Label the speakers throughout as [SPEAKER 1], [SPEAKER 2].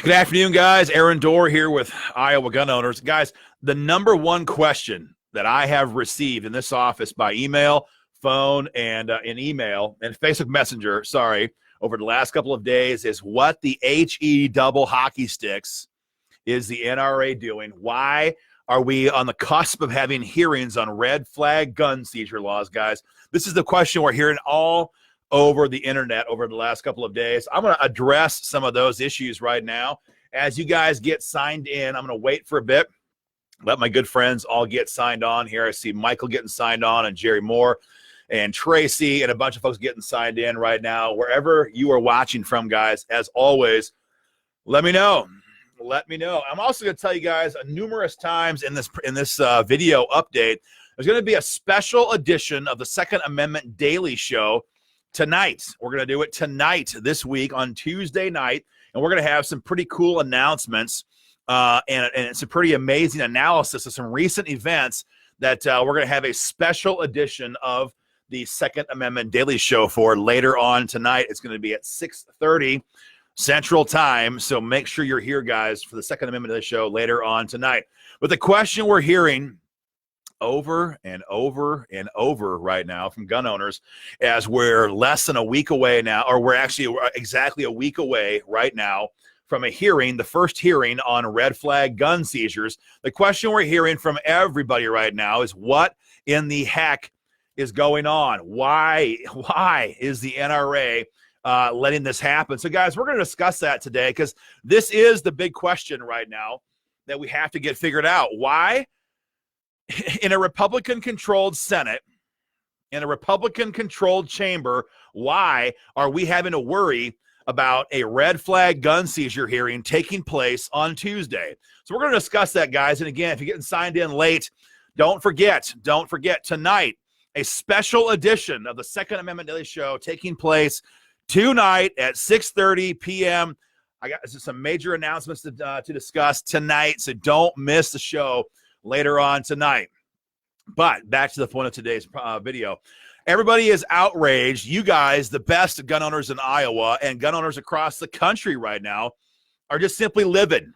[SPEAKER 1] Good afternoon, guys. Aaron Dorr here with Iowa Gun Owners. Guys, the number one question that I have received in this office by email, phone, and in email, and Facebook Messenger, over the last couple of days is what the HE double hockey sticks is the NRA doing? Why are we on the cusp of having hearings on red flag gun seizure laws, guys? This is the question we're hearing all over the internet over the last couple of days. I'm going to address some of those issues right now. As you guys get signed in, I'm going to wait for a bit, let my good friends all get signed on here. I see Michael getting signed on and Jerry Moore and Tracy and a bunch of folks getting signed in right now. Wherever you are watching from, guys, as always, let me know. Let me know. I'm also going to tell you guys numerous times in this video update, there's going to be a special edition of the Second Amendment Daily Show tonight. We're going to do it tonight this week on Tuesday night, and we're going to have some pretty cool announcements and it's a pretty amazing analysis of some recent events that we're going to have a special edition of the Second Amendment Daily Show for later on tonight. It's going to be at 6:30 Central Time, so make sure you're here, guys, for the Second Amendment Daily Show later on tonight. But the question we're hearing over and over and over right now from gun owners, as we're less than a week away now, or we're actually exactly a week away right now from a hearing, the first hearing on red flag gun seizures. The question we're hearing from everybody right now is what in the heck is going on? Why is the NRA letting this happen? So, guys, we're going to discuss that today because this is the big question right now that we have to get figured out. Why? In a Republican-controlled Senate, in a Republican-controlled chamber, why are we having to worry about a red flag gun seizure hearing taking place on Tuesday? So we're going to discuss that, guys. And again, if you're getting signed in late, don't forget tonight, a special edition of the Second Amendment Daily Show taking place tonight at 6:30 p.m. I got some major announcements to discuss tonight, so don't miss the show later on tonight. But back to the point of today's video. Everybody is outraged. You guys, the best gun owners in Iowa and gun owners across the country right now, are just simply livid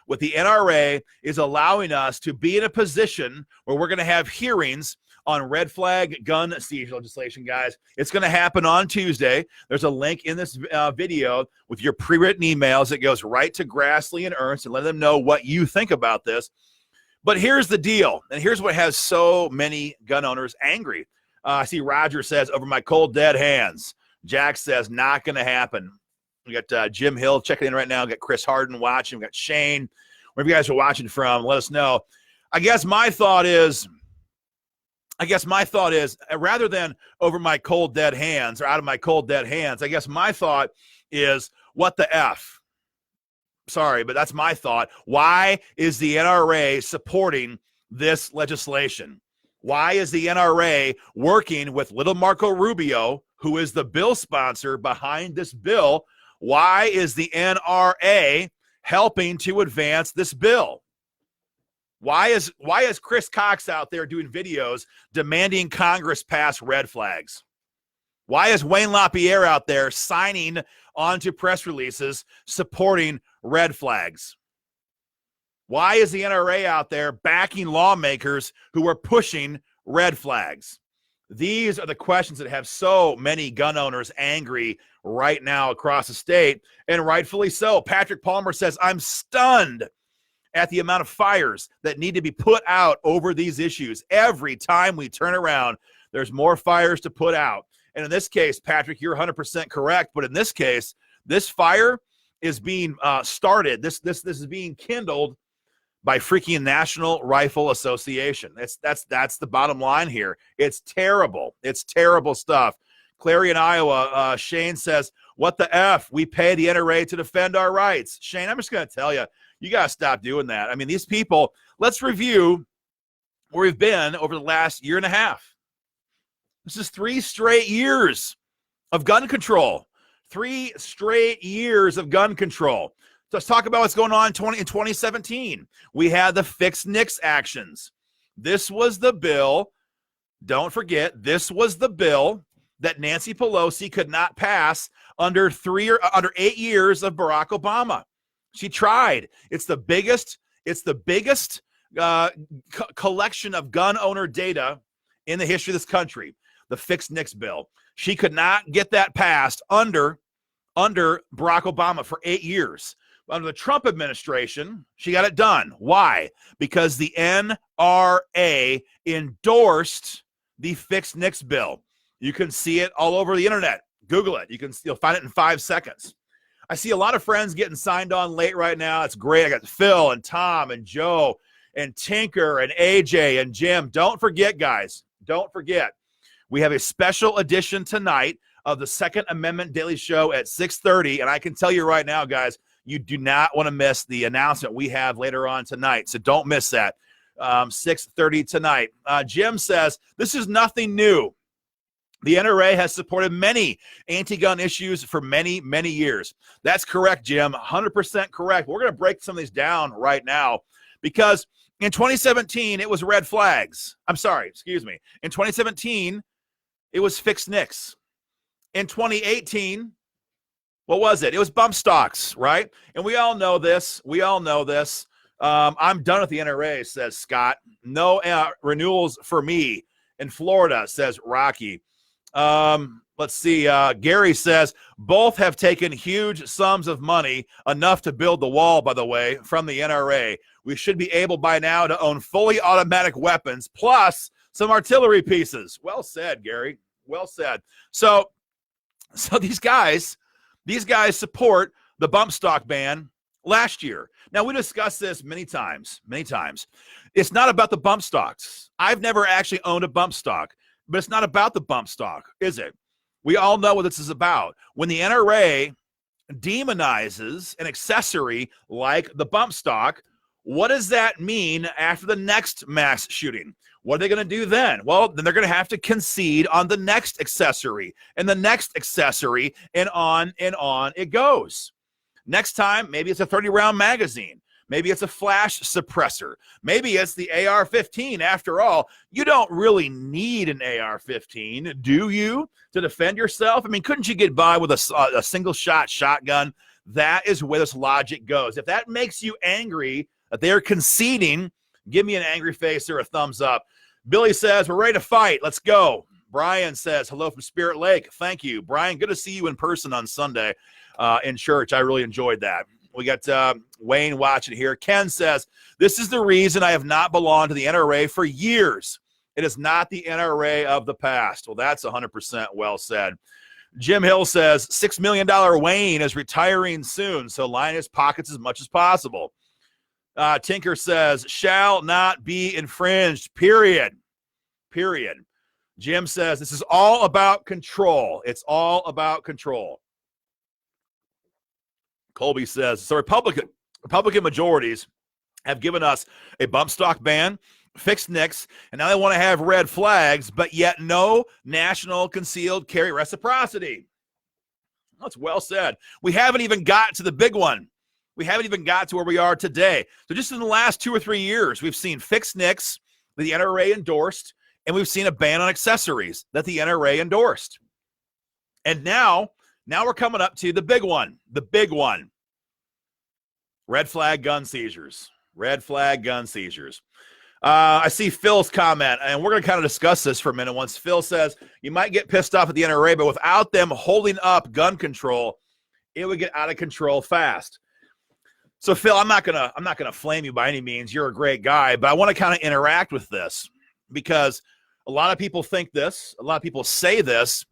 [SPEAKER 1] with the NRA is allowing us to be in a position where we're going to have hearings on red flag gun seizure legislation, guys. It's going to happen on Tuesday. There's a link in this video with your pre-written emails that goes right to Grassley and Ernst and let them know what you think about this. But here's the deal, and here's what has so many gun owners angry. I see Roger says, over my cold, dead hands. Jack says, not going to happen. We got Jim Hill checking in right now. We got Chris Harden watching. We got Shane. Wherever you guys are watching from, let us know. I guess my thought is, rather than over my cold, dead hands or out of my cold, dead hands, I guess my thought is, what the F? Sorry, but that's my thought. Why is the NRA supporting this legislation? Why is the NRA working with little Marco Rubio, who is the bill sponsor behind this bill? Why is the NRA helping to advance this bill? Why is Chris Cox out there doing videos demanding Congress pass red flags? Why is Wayne LaPierre out there signing onto press releases supporting red flags? Why is the NRA out there backing lawmakers who are pushing red flags? These are the questions that have so many gun owners angry right now across the state, and rightfully so. Patrick Palmer says, I'm stunned at the amount of fires that need to be put out over these issues. Every time we turn around, there's more fires to put out. And in this case, Patrick, you're 100% correct. But in this case, this fire is being started. This is being kindled by freaking National Rifle Association. That's the bottom line here. It's terrible. It's terrible stuff. Clarion, Iowa, Shane says, what the F? We pay the NRA to defend our rights. Shane, I'm just going to tell you, you got to stop doing that. I mean, these people, let's review where we've been over the last year and a half. This is 3 straight years of gun control. 3 straight years of gun control. So let's talk about what's going on in 2017. We had the Fix NICS actions. This was the bill, don't forget, this was the bill that Nancy Pelosi could not pass under 8 years of Barack Obama. She tried. It's the biggest collection of gun owner data in the history of this country, the Fix NICS bill. She could not get that passed under Barack Obama for 8 years. Under the Trump administration, she got it done. Why? Because the NRA endorsed the Fix NICS bill. You can see it all over the internet. Google it. You'll find it in 5 seconds. I see a lot of friends getting signed on late right now. It's great. I got Phil and Tom and Joe and Tinker and AJ and Jim. Don't forget, guys. Don't forget. We have a special edition tonight of the Second Amendment Daily Show at 6:30. And I can tell you right now, guys, you do not want to miss the announcement we have later on tonight. So don't miss that. 6:30 tonight. Jim says, this is nothing new. The NRA has supported many anti-gun issues for many, many years. That's correct, Jim. 100% correct. We're going to break some of these down right now because in 2017, it was red flags. In 2017, it was Fix NICS. In 2018, what was it? It was bump stocks, right? And we all know this. I'm done with the NRA, says Scott. No renewals for me in Florida, says Rocky. Let's see. Gary says both have taken huge sums of money, enough to build the wall, by the way, from the NRA. We should be able by now to own fully automatic weapons plus some artillery pieces. Well said, Gary. Well said. So these guys support the bump stock ban last year. Now, we discussed this many times. It's not about the bump stocks. I've never actually owned a bump stock. But it's not about the bump stock, is it? We all know what this is about. When the NRA demonizes an accessory like the bump stock, what does that mean after the next mass shooting? What are they going to do then? Well, then they're going to have to concede on the next accessory and the next accessory, and on it goes. Next time, maybe it's a 30-round magazine. Maybe it's a flash suppressor. Maybe it's the AR-15. After all, you don't really need an AR-15, do you, to defend yourself? I mean, couldn't you get by with a single-shot shotgun? That is where this logic goes. If that makes you angry that they're conceding, give me an angry face or a thumbs up. Billy says, we're ready to fight. Let's go. Brian says, hello from Spirit Lake. Thank you. Brian, good to see you in person on Sunday in church. I really enjoyed that. We got Wayne watching here. Ken says, this is the reason I have not belonged to the NRA for years. It is not the NRA of the past. Well, that's 100% well said. Jim Hill says, $6 million Wayne is retiring soon, so line his pockets as much as possible. Tinker says, shall not be infringed, period. Jim says, this is all about control. It's all about control. Colby says, so Republican majorities have given us a bump stock ban, Fix NICS, and now they want to have red flags, but yet no national concealed carry reciprocity. That's well said. We haven't even got to the big one. We haven't even got to where we are today. So just in the last 2 or 3 years, we've seen Fix NICS that the NRA endorsed, and we've seen a ban on accessories that the NRA endorsed. And now we're coming up to the big one. Red flag gun seizures. I see Phil's comment, and we're going to kind of discuss this for a minute. Once Phil says, you might get pissed off at the NRA, but without them holding up gun control, it would get out of control fast. So Phil, I'm not gonna flame you by any means. You're a great guy, but I want to kind of interact with this because a lot of people think this, a lot of people say this,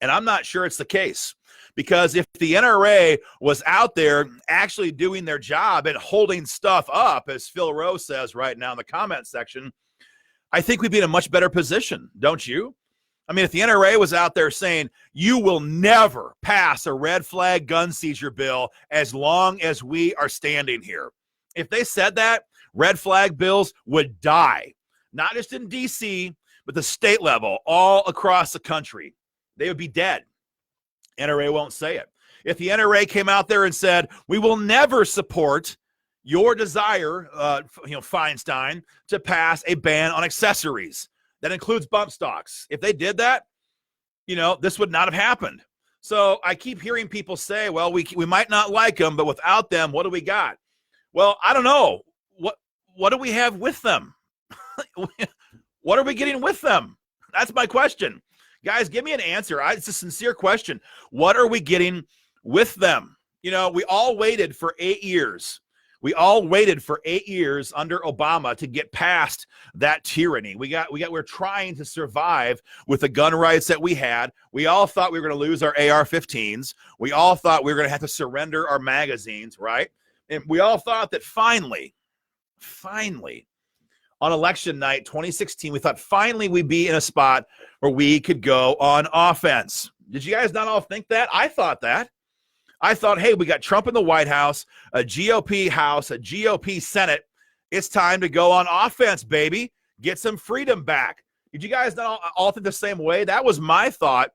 [SPEAKER 1] and I'm not sure it's the case. Because if the NRA was out there actually doing their job and holding stuff up, as Phil Rose says right now in the comment section, I think we'd be in a much better position, don't you? I mean, if the NRA was out there saying, you will never pass a red flag gun seizure bill as long as we are standing here. If they said that, red flag bills would die, not just in D.C., but the state level, all across the country. They would be dead. NRA won't say it. If the NRA came out there and said, we will never support your desire, Feinstein, to pass a ban on accessories that includes bump stocks. If they did that, this would not have happened. So I keep hearing people say, well, we might not like them, but without them, what do we got? Well, I don't know. What do we have with them? What are we getting with them? That's my question. Guys, give me an answer. It's a sincere question. What are we getting with them? You know, we all waited for 8 years. We all waited for 8 years under Obama to get past that tyranny. We're trying to survive with the gun rights that we had. We all thought we were going to lose our AR-15s. We all thought we were going to have to surrender our magazines, right? And we all thought that finally, on election night 2016, we thought finally we'd be in a spot where we could go on offense. Did you guys not all think that? I thought that. I thought, hey, we got Trump in the White House, a GOP House, a GOP Senate. It's time to go on offense, baby. Get some freedom back. Did you guys not all think the same way? That was my thought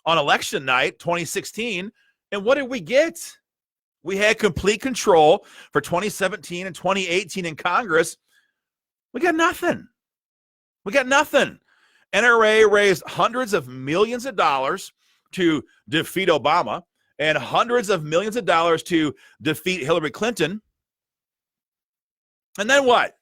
[SPEAKER 1] on election night 2016. And what did we get? We had complete control for 2017 and 2018 in Congress. We got nothing. NRA raised hundreds of millions of dollars to defeat Obama and hundreds of millions of dollars to defeat Hillary Clinton. And then what?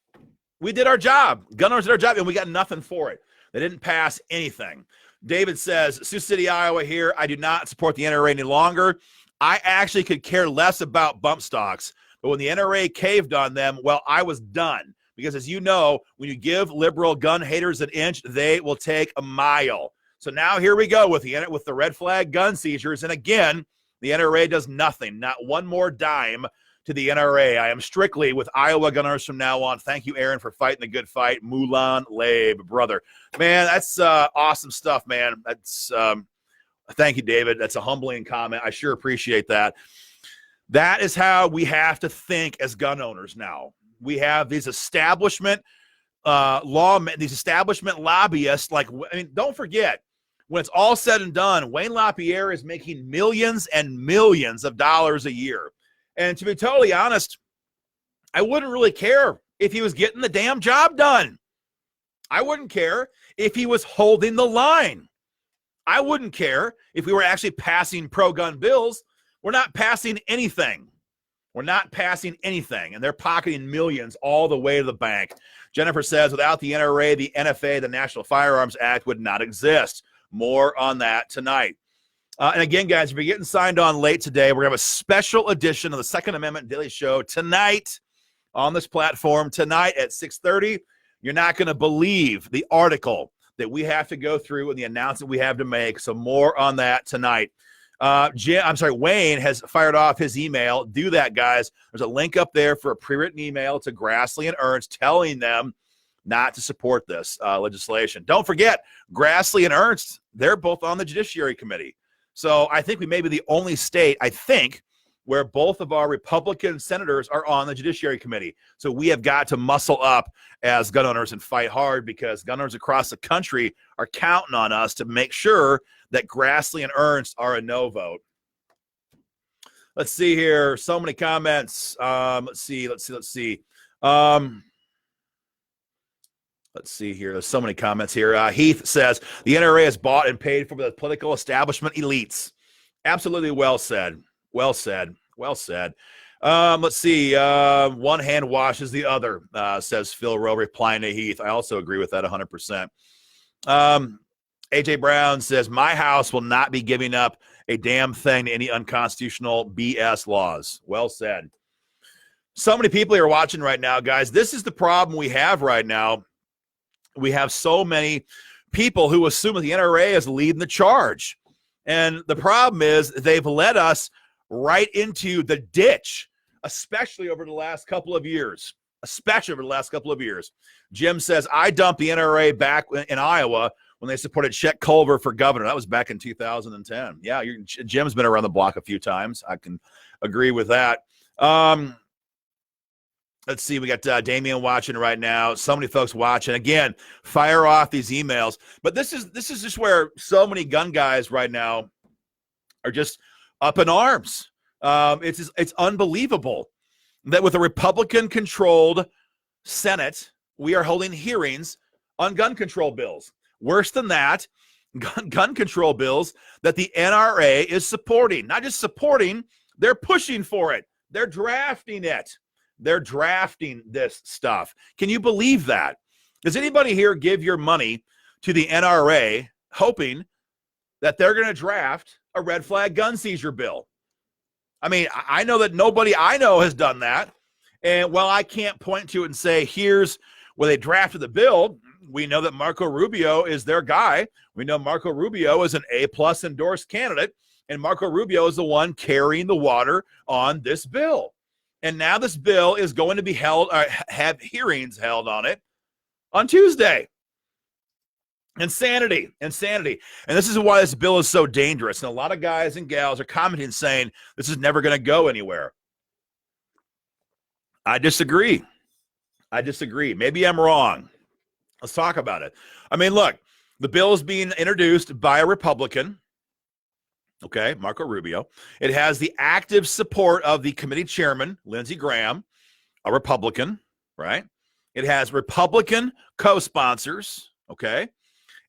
[SPEAKER 1] We did our job. Gun owners did our job, and we got nothing for it. They didn't pass anything. David says, Sioux City, Iowa here. I do not support the NRA any longer. I actually could care less about bump stocks. But when the NRA caved on them, well, I was done. Because as you know, when you give liberal gun haters an inch, they will take a mile. So now here we go with the red flag gun seizures. And again, the NRA does nothing, not one more dime to the NRA. I am strictly with Iowa gunners from now on. Thank you, Aaron, for fighting the good fight. Mulan Labe, brother. Man, that's awesome stuff, man. That's thank you, David. That's a humbling comment. I sure appreciate that. That is how we have to think as gun owners now. We have these establishment these establishment lobbyists. Like, I mean, don't forget, when it's all said and done, Wayne LaPierre is making millions and millions of dollars a year. And to be totally honest, I wouldn't really care if he was getting the damn job done. I wouldn't care if he was holding the line. I wouldn't care if we were actually passing pro-gun bills. We're not passing anything. And they're pocketing millions all the way to the bank. Jennifer says, without the NRA, the NFA, the National Firearms Act, would not exist. More on that tonight. And again, guys, if you're getting signed on late today, we're going to have a special edition of the Second Amendment Daily Show tonight on this platform, tonight at 6:30. You're not going to believe the article that we have to go through and the announcement we have to make. So more on that tonight. Wayne has fired off his email. Do that, guys. There's a link up there for a pre-written email to Grassley and Ernst telling them not to support this legislation. Don't forget, Grassley and Ernst, they're both on the Judiciary Committee. So I think we may be the only state, where both of our Republican senators are on the Judiciary Committee. So we have got to muscle up as gun owners and fight hard, because gun owners across the country are counting on us to make sure that Grassley and Ernst are a no vote. Let's see here. So many comments. Let's see here. There's so many comments here. Heath says, the NRA is bought and paid for by the political establishment elites. Absolutely well said. Let's see. One hand washes the other, says Phil Rowe, replying to Heath. I also agree with that 100%. AJ Brown says, my house will not be giving up a damn thing to any unconstitutional BS laws. Well said. So many people are watching right now, guys. This is the problem we have right now. We have so many people who assume that the NRA is leading the charge. And the problem is they've led us right into the ditch, especially over the last couple of years. Jim says, I dumped the NRA back in Iowa when they supported Chet Culver for governor. That was back in 2010. Yeah, Jim's been around the block a few times. I can agree with that. Let's see. We got Damian watching right now. So many folks watching. Again, fire off these emails. But this is just where so many gun guys right now are just up in arms. It's unbelievable that with a Republican-controlled Senate, we are holding hearings on gun control bills. Worse than that, gun control bills that the NRA is supporting. Not just supporting, they're pushing for it. They're drafting it. They're drafting this stuff. Can you believe that? Does anybody here give your money to the NRA hoping that they're going to draft a red flag gun seizure bill? I mean, I know that nobody I know has done that. And while I can't point to it and say, here's where they drafted the bill, we know that Marco Rubio is their guy. We know Marco Rubio is an A-plus endorsed candidate, and Marco Rubio is the one carrying the water on this bill. And now this bill is going to be held, have hearings held on it on Tuesday. Insanity. And this is why this bill is so dangerous. And a lot of guys and gals are commenting saying this is never going to go anywhere. I disagree. Maybe I'm wrong. Let's talk about it. I mean, look, the bill is being introduced by a Republican. Okay, Marco Rubio. It has the active support of the committee chairman, Lindsey Graham, a Republican, right? It has Republican co-sponsors, okay?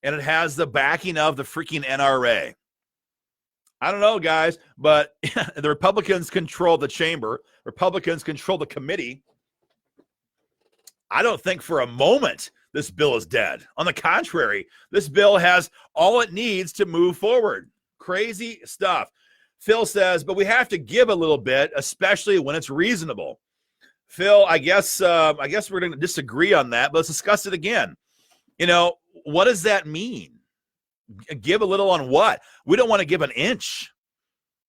[SPEAKER 1] And it has the backing of the freaking NRA. I don't know, guys, but the Republicans control the chamber. Republicans control the committee. I don't think for a moment this bill is dead. On the contrary, this bill has all it needs to move forward. Crazy stuff. Phil says, but we have to give a little bit, especially when it's reasonable. Phil, I guess we're going to disagree on that, but let's discuss it again. You know, what does that mean? Give a little on what? We don't want to give an inch.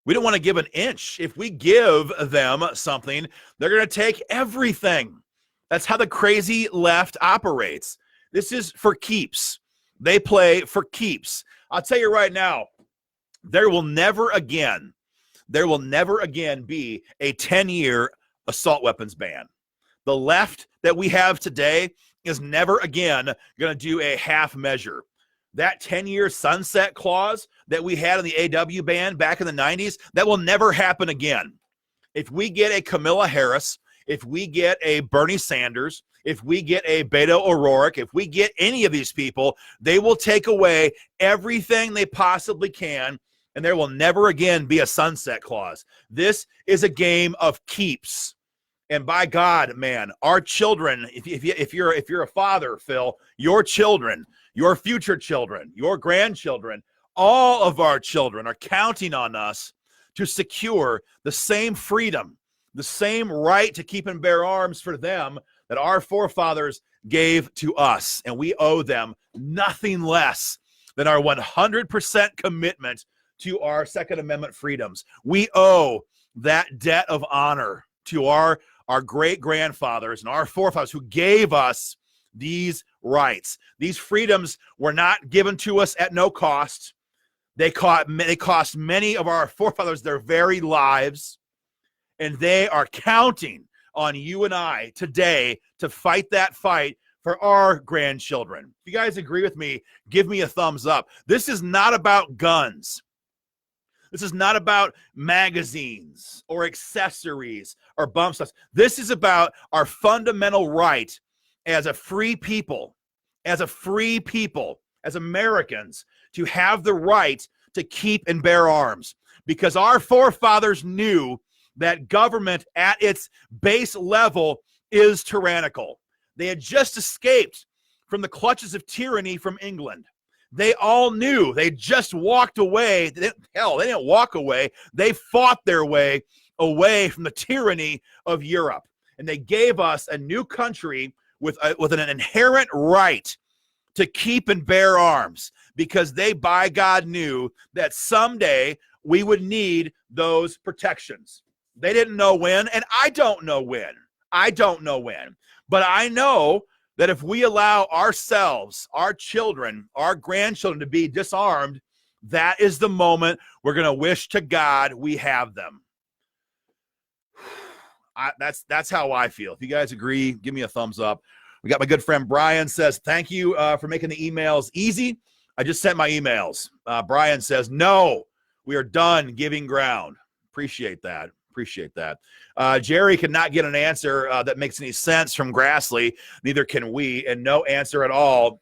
[SPEAKER 1] If we give them something, they're going to take everything. That's how the crazy left operates. This is for keeps. They play for keeps. I'll tell you right now, there will never again be a 10-year assault weapons ban. The left that we have today is never again going to do a half measure. That 10-year sunset clause that we had in the AW ban back in the 90s, that will never happen again. If we get a Kamala Harris, if we get a Bernie Sanders, if we get a Beto O'Rourke, if we get any of these people, they will take away everything they possibly can, and there will never again be a sunset clause. This is a game of keeps. And by God, man, our children, if you're a father, Phil, your children, your future children, your grandchildren, all of our children are counting on us to secure the same freedom, the same right to keep and bear arms for them that our forefathers gave to us. And we owe them nothing less than our 100% commitment to our Second Amendment freedoms. We owe that debt of honor to our great-grandfathers and our forefathers who gave us these rights. These freedoms were not given to us at no cost. They cost many of our forefathers their very lives, and they are counting on you and I today to fight that fight for our grandchildren. If you guys agree with me, give me a thumbs up. This is not about guns. This is not about magazines or accessories or bump stuff. This is about our fundamental right as a free people, as Americans, to have the right to keep and bear arms. Because our forefathers knew that government at its base level is tyrannical. They had just escaped from the clutches of tyranny from England. They all knew. They just walked away. They didn't walk away. They fought their way away from the tyranny of Europe. And they gave us a new country with an inherent right to keep and bear arms, because they, by God, knew that someday we would need those protections. They didn't know when, and I don't know when. But I know that if we allow ourselves, our children, our grandchildren to be disarmed, that is the moment we're going to wish to God we have them. That's how I feel. If you guys agree, give me a thumbs up. We got my good friend Brian says, thank you for making the emails easy. I just sent my emails. Brian says, no, we are done giving ground. Appreciate that. Jerry cannot get an answer that makes any sense from Grassley. Neither can we, and no answer at all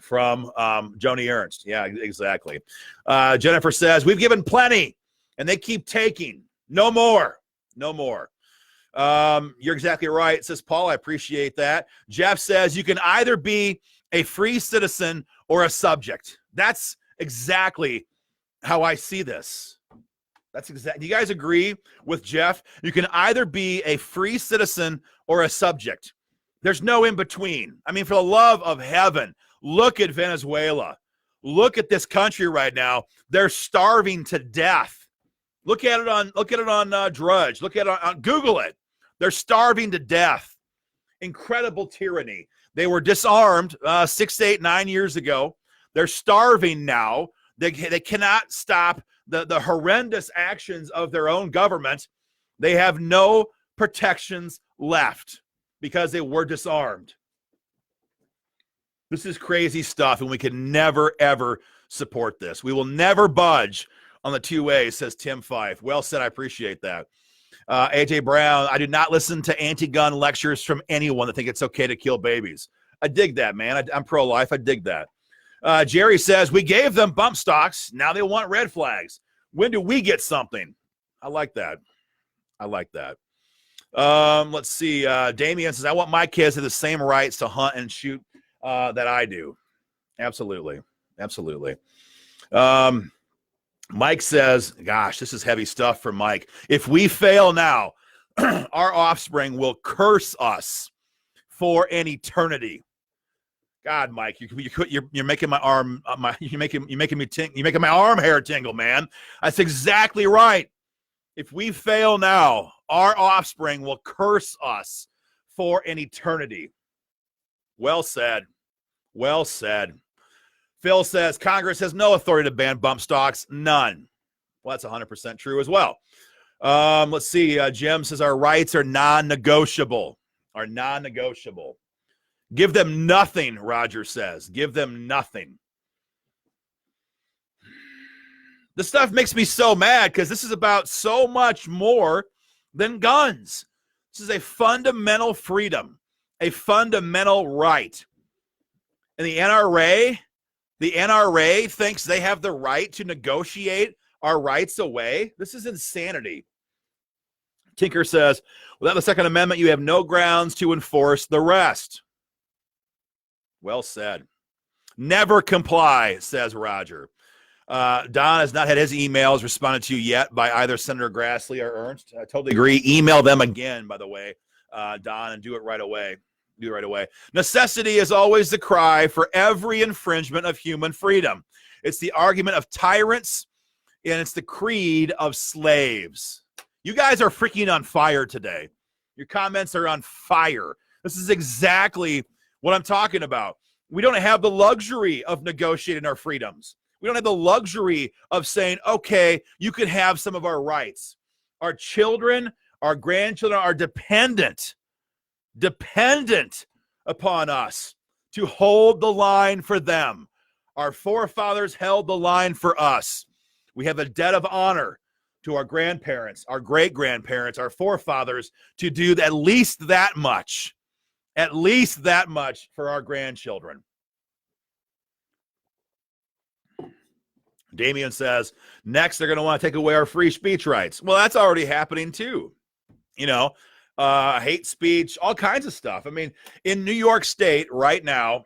[SPEAKER 1] from Joni Ernst. Yeah, exactly. Jennifer says, we've given plenty, and they keep taking. No more. No more. You're exactly right, says Paul. I appreciate that. Jeff says, you can either be a free citizen or a subject. That's exactly how I see this. That's exactly. Do you guys agree with Jeff? You can either be a free citizen or a subject. There's no in between. I mean, for the love of heaven, look at Venezuela. Look at this country right now. They're starving to death. Look at it on Drudge. Look at it on Google it. They're starving to death. Incredible tyranny. They were disarmed 6, 8, 9 years ago. They're starving now. They cannot stop the horrendous actions of their own government. They have no protections left because they were disarmed. This is crazy stuff, and we can never, ever support this. We will never budge on the 2A, says Tim Fife. Well said. I appreciate that. AJ Brown, I do not listen to anti-gun lectures from anyone that think it's okay to kill babies. I dig that, man. I'm pro-life. I dig that. Jerry says, we gave them bump stocks. Now they want red flags. When do we get something? I like that. I like that. Let's see. Damian says, I want my kids to have the same rights to hunt and shoot that I do. Absolutely. Absolutely. Mike says, gosh, this is heavy stuff for Mike. If we fail now, our offspring will curse us for an eternity. God, Mike, you're making my arm, you're making my arm hair tingle, man. That's exactly right. If we fail now, our offspring will curse us for an eternity. Well said. Well said. Phil says Congress has no authority to ban bump stocks. None. Well, that's 100% true as well. Let's see. Jim says our rights are non-negotiable. Are non-negotiable. Give them nothing, Roger says. Give them nothing. This stuff makes me so mad because this is about so much more than guns. This is a fundamental freedom, a fundamental right. And the NRA thinks they have the right to negotiate our rights away. This is insanity. Tinker says, without the Second Amendment, you have no grounds to enforce the rest. Well said. Never comply, says Roger. Don has not had his emails responded to yet by either Senator Grassley or Ernst. I totally agree. Email them again, by the way, Don, and do it right away. Do it right away. Necessity is always the cry for every infringement of human freedom. It's the argument of tyrants, and it's the creed of slaves. You guys are freaking on fire today. Your comments are on fire. This is exactly what I'm talking about. We don't have the luxury of negotiating our freedoms. We don't have the luxury of saying, okay, you can have some of our rights. Our children, our grandchildren are dependent upon us to hold the line for them. Our forefathers held the line for us. We have a debt of honor to our grandparents, our great-grandparents, our forefathers to do at least that much for our grandchildren. Damien says, next they're going to want to take away our free speech rights. Well, that's already happening too. You know, hate speech, all kinds of stuff. I mean, in New York State right now,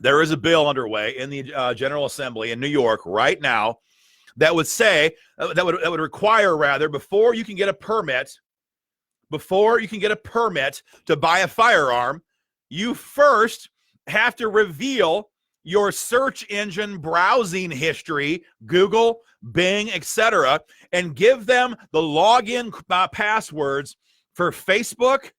[SPEAKER 1] there is a bill underway in the General Assembly in New York right now that would say, that would require, rather, before you can get a permit to buy a firearm, you first have to reveal your search engine browsing history, Google, Bing, etc., and give them the login passwords for Facebook,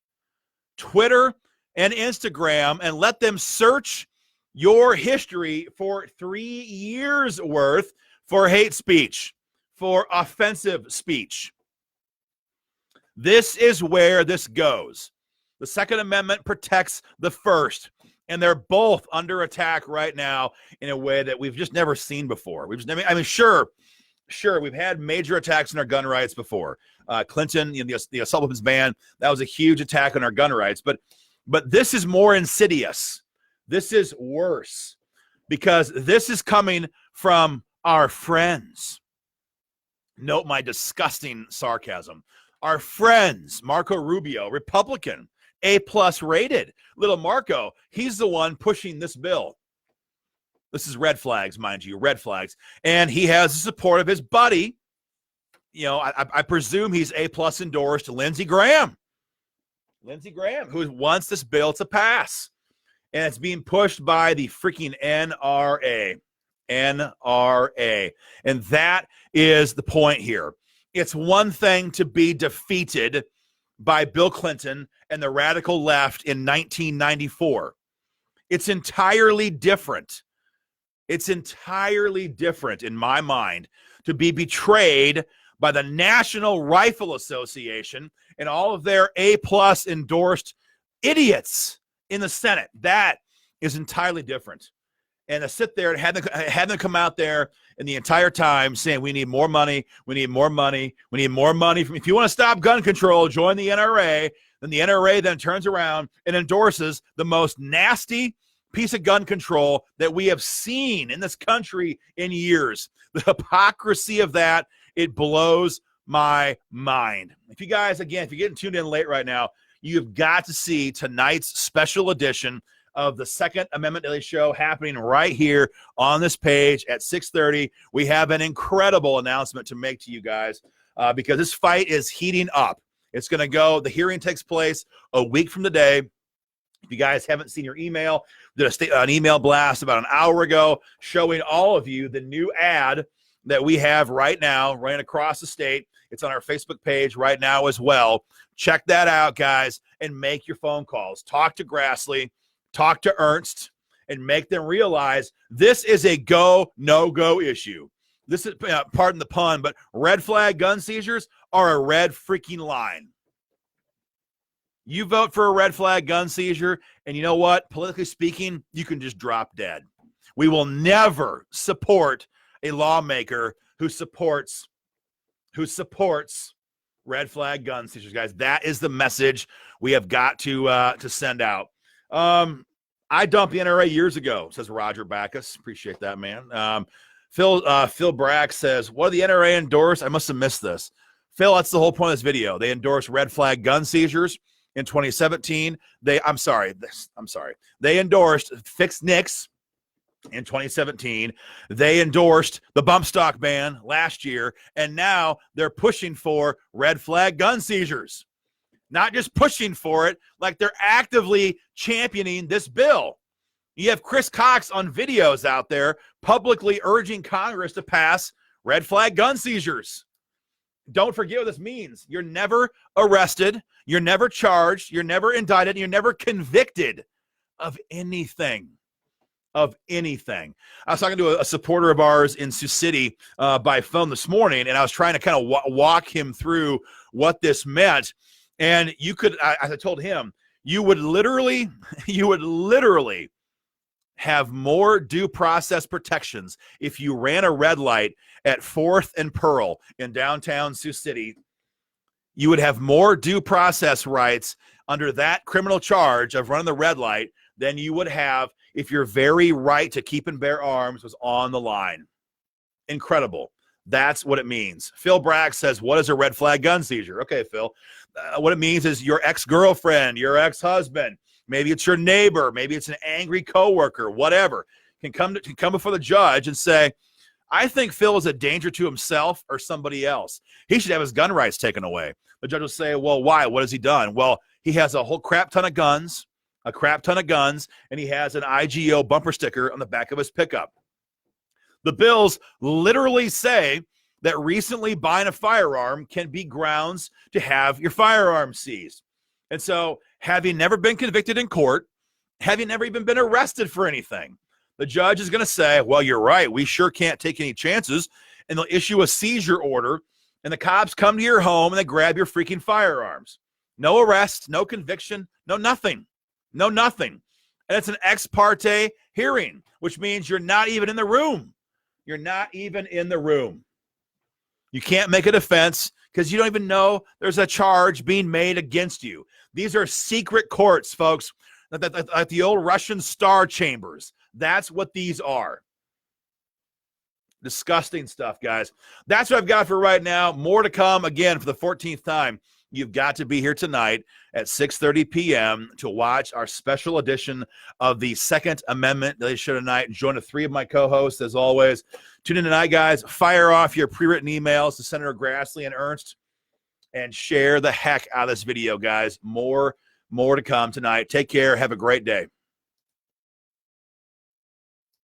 [SPEAKER 1] Twitter, and Instagram, and let them search your history for 3 years worth for hate speech, for offensive speech. This is where this goes. The Second Amendment protects the First, and they're both under attack right now in a way that we've just never seen before. Sure, we've had major attacks on our gun rights before. Clinton, the assault weapons ban, that was a huge attack on our gun rights. But this is more insidious. This is worse. because this is coming from our friends. Note my disgusting sarcasm. Our friends, Marco Rubio, Republican, A+ rated. Little Marco, he's the one pushing this bill. This is red flags, mind you, red flags. And he has the support of his buddy. You know, I presume he's A+ endorsed, Lindsey Graham. Lindsey Graham, who wants this bill to pass. And it's being pushed by the freaking NRA. NRA. And that is the point here. It's one thing to be defeated by Bill Clinton and the radical left in 1994. It's entirely different. It's entirely different in my mind to be betrayed by the National Rifle Association and all of their A+ endorsed idiots in the Senate. That is entirely different. And to sit there and have them come out there and the entire time saying we need more money, we need more money, we need more money. If you want to stop gun control, join the NRA. Then the NRA then turns around and endorses the most nasty piece of gun control that we have seen in this country in years. The hypocrisy of that, it blows my mind. If you guys, again, if you're getting tuned in late right now, you've got to see tonight's special edition of the Second Amendment Daily Show happening right here on this page at 6:30. We have an incredible announcement to make to you guys because this fight is heating up. It's going to go, the hearing takes place a week from today. If you guys haven't seen your email, did an email blast about an hour ago showing all of you the new ad that we have right now running across the state. It's on our Facebook page right now as well. Check that out, guys, and make your phone calls. Talk to Grassley, talk to Ernst, and make them realize this is a go, no-go issue. This is, pardon the pun, but red flag gun seizures are a red freaking line. You vote for a red flag gun seizure, and you know what? Politically speaking, you can just drop dead. We will never support a lawmaker who supports red flag gun seizures, guys. That is the message we have got to send out. I dumped the NRA years ago, says Roger Backus. Appreciate that, man. Phil Brack says, what do the NRA endorse? I must have missed this. Phil, that's the whole point of this video. They endorsed red flag gun seizures in 2017. They endorsed fixed NICS in 2017. They endorsed the bump stock ban last year, and now they're pushing for red flag gun seizures. Not just pushing for it, like they're actively championing this bill. You have Chris Cox on videos out there publicly urging Congress to pass red flag gun seizures. Don't forget what this means. You're never arrested, you're never charged, you're never indicted, you're never convicted of anything. I was talking to a supporter of ours in Sioux City by phone this morning, and I was trying to kind of walk him through what this meant. And you could, as I told him, you would literally have more due process protections if you ran a red light at 4th and Pearl in downtown Sioux City. You would have more due process rights under that criminal charge of running the red light than you would have if your very right to keep and bear arms was on the line. Incredible. That's what it means. Phil Brack says, what is a red flag gun seizure? Okay, Phil. What it means is your ex-girlfriend, your ex-husband, maybe it's your neighbor, maybe it's an angry coworker, whatever, can come before the judge and say, I think Phil is a danger to himself or somebody else. He should have his gun rights taken away. The judge will say, well, why? What has he done? Well, he has a whole crap ton of guns, and he has an IGO bumper sticker on the back of his pickup. The bills literally say that recently buying a firearm can be grounds to have your firearm seized. And so, having never been convicted in court, having never even been arrested for anything, the judge is going to say, well, you're right, we sure can't take any chances, and they'll issue a seizure order, and the cops come to your home and they grab your freaking firearms. No arrest, no conviction, no nothing. And it's an ex parte hearing, which means you're not even in the room. You're not even in the room. You can't make a defense because you don't even know there's a charge being made against you. These are secret courts, folks, like the old Russian star chambers. That's what these are. Disgusting stuff, guys. That's what I've got for right now. More to come. Again, for the 14th time, you've got to be here tonight at 6:30 p.m. to watch our special edition of the Second Amendment Daily Show tonight. Join the three of my co-hosts, as always. Tune in tonight, guys. Fire off your pre-written emails to Senator Grassley and Ernst and share the heck out of this video, guys. More to come tonight. Take care. Have a great day.